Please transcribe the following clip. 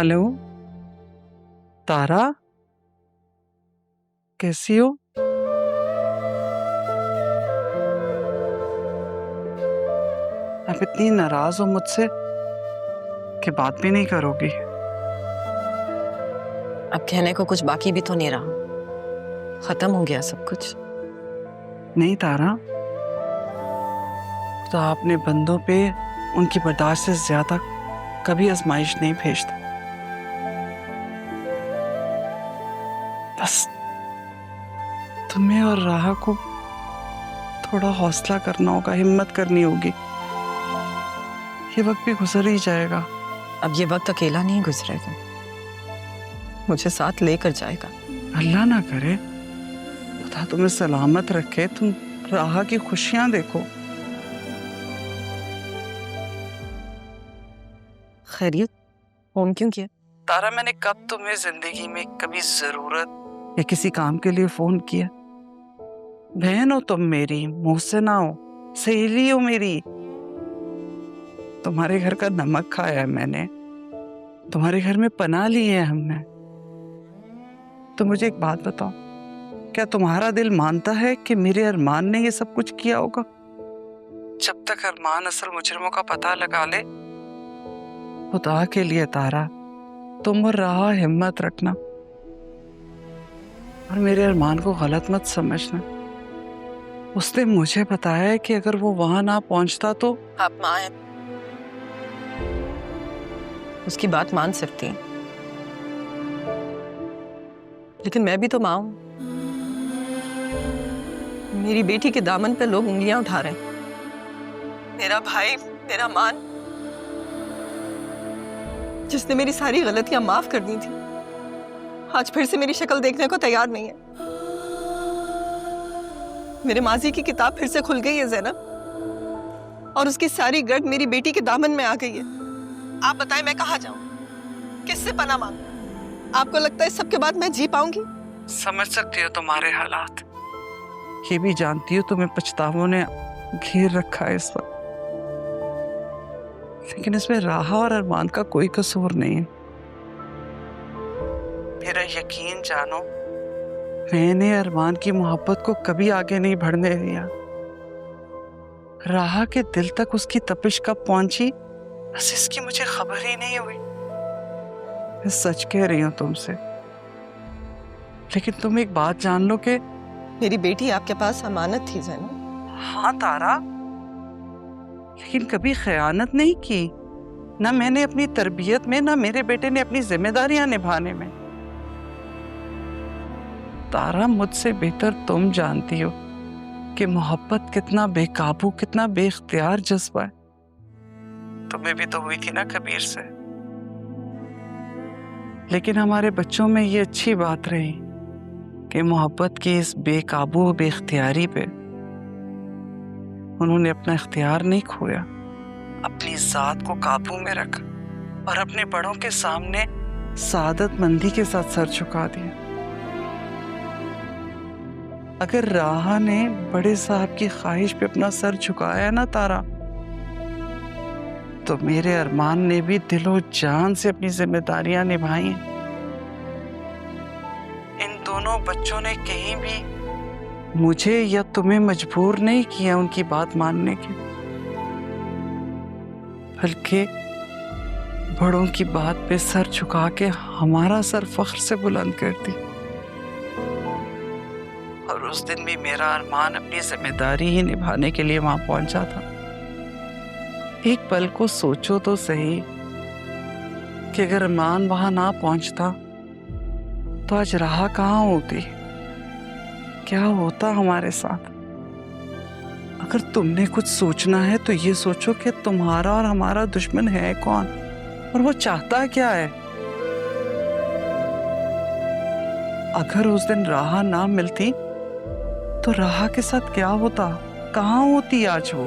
Hello तारा, कैसी हो? अब इतनी नाराज हो मुझसे कि बात भी नहीं करोगी? अब कहने को कुछ बाकी भी तो नहीं रहा, खत्म हो गया सब कुछ। नहीं तारा, तो आपने बंदों पे उनकी बर्दाश्त से ज्यादा कभी आजमाइश नहीं भेजता। बस तुम्हें और राह को थोड़ा हौसला करना होगा, हिम्मत करनी होगी। ये वक्त भी गुजर ही जाएगा। अब ये वक्त अकेला नहीं गुजरेगा, मुझे साथ लेकर जाएगा। अल्लाह ना करे खुदा तुम्हें सलामत रखे, तुम राह की खुशियां देखो। खैरियत? फोन क्यों किया? तारा, मैंने कब तुम्हें जिंदगी में कभी जरूरत या किसी काम के लिए फोन किया? बहन हो तुम मेरी, मोहसिना हो, सहेली हो मेरी। तुम्हारे घर का नमक खाया है मैंने, तुम्हारे घर में पनाह ली है हमने। तो मुझे एक बात बताओ, क्या तुम्हारा दिल मानता है कि मेरे अरमान ने ये सब कुछ किया होगा? जब तक अरमान असल मुजरिमों का पता लगा ले, खुदा के लिए तारा तुम और राह हिम्मत रखना और मेरे अरमान को गलत मत समझना। उसने मुझे बताया है कि अगर वो वहां ना पहुंचता तो आप माँ हैं, उसकी बात मान सकती हैं, लेकिन मैं भी तो माँ हूं। मेरी बेटी के दामन पे लोग उंगलियां उठा रहे हैं। मेरा भाई, मेरा मान, जिसने मेरी सारी गलतियां माफ कर दी थी, आज फिर से मेरी शक्ल देखने को तैयार नहीं है। मेरे माजी की किताब फिर से खुल गई है ज़ैनब, और उसकी सारी गर्द मेरी बेटी के दामन में आ गई है। आप बताएं मैं कहाँ जाऊं, किससे पनाह मांगूं? आपको लगता है सबके बाद मैं जी पाऊंगी? समझ सकती हो तुम्हारे हालात, ये भी जानती हो तुम्हें पछतावों ने घेर रखा है इस वक्त, लेकिन इसमें राह और अरमान का कोई कसूर नहीं है। मेरा यकीन जानो, मैंने अरमान की मोहब्बत को कभी आगे नहीं बढ़ने दिया। राह के दिल तक उसकी तपिश कब पहुंची, बस इसकी मुझे खबर ही नहीं हुई। मैं सच कह रही हूं तुमसे, लेकिन तुम एक बात जान लो कि मेरी बेटी आपके पास अमानत थी ज़ैनब। हाँ तारा, लेकिन कभी खयानत नहीं की, ना मैंने अपनी तरबियत में, ना मेरे बेटे ने अपनी जिम्मेदारियां निभाने में। तारा, मुझसे बेहतर तुम जानती हो कि मोहब्बत कितना बेकाबू, कितना बेख्तियार जज्बा है। तुम्हें भी तो हुई थी ना कबीर से, लेकिन हमारे बच्चों में ये अच्छी बात रही कि मोहब्बत की इस बेकाबू बेख्तियारी पे उन्होंने अपना इख्तियार नहीं खोया, अपनी जात को काबू में रखा और अपने बड़ों के सामने सादतमंदी के साथ सर झुका दिया। अगर राह ने बड़े साहब की ख्वाहिश पे अपना सर झुकाया ना तारा, तो मेरे अरमान ने भी दिलो जान से अपनी जिम्मेदारियां निभाई। इन दोनों बच्चों ने कहीं भी मुझे या तुम्हें मजबूर नहीं किया उनकी बात मानने के, बल्कि बड़ों की बात पे सर झुका के हमारा सर फख्र से बुलंद कर दी। और उस दिन भी मेरा अरमान अपनी जिम्मेदारी ही निभाने के लिए वहां पहुंचा था। एक पल को सोचो तो सही कि अगर अरमान वहां ना पहुंचता तो आज राह कहाँ होती, क्या होता हमारे साथ। अगर तुमने कुछ सोचना है तो ये सोचो कि तुम्हारा और हमारा दुश्मन है कौन और वो चाहता क्या है। अगर उस दिन राह ना मिलती तो राह के साथ क्या होता, कहाँ होती आज वो।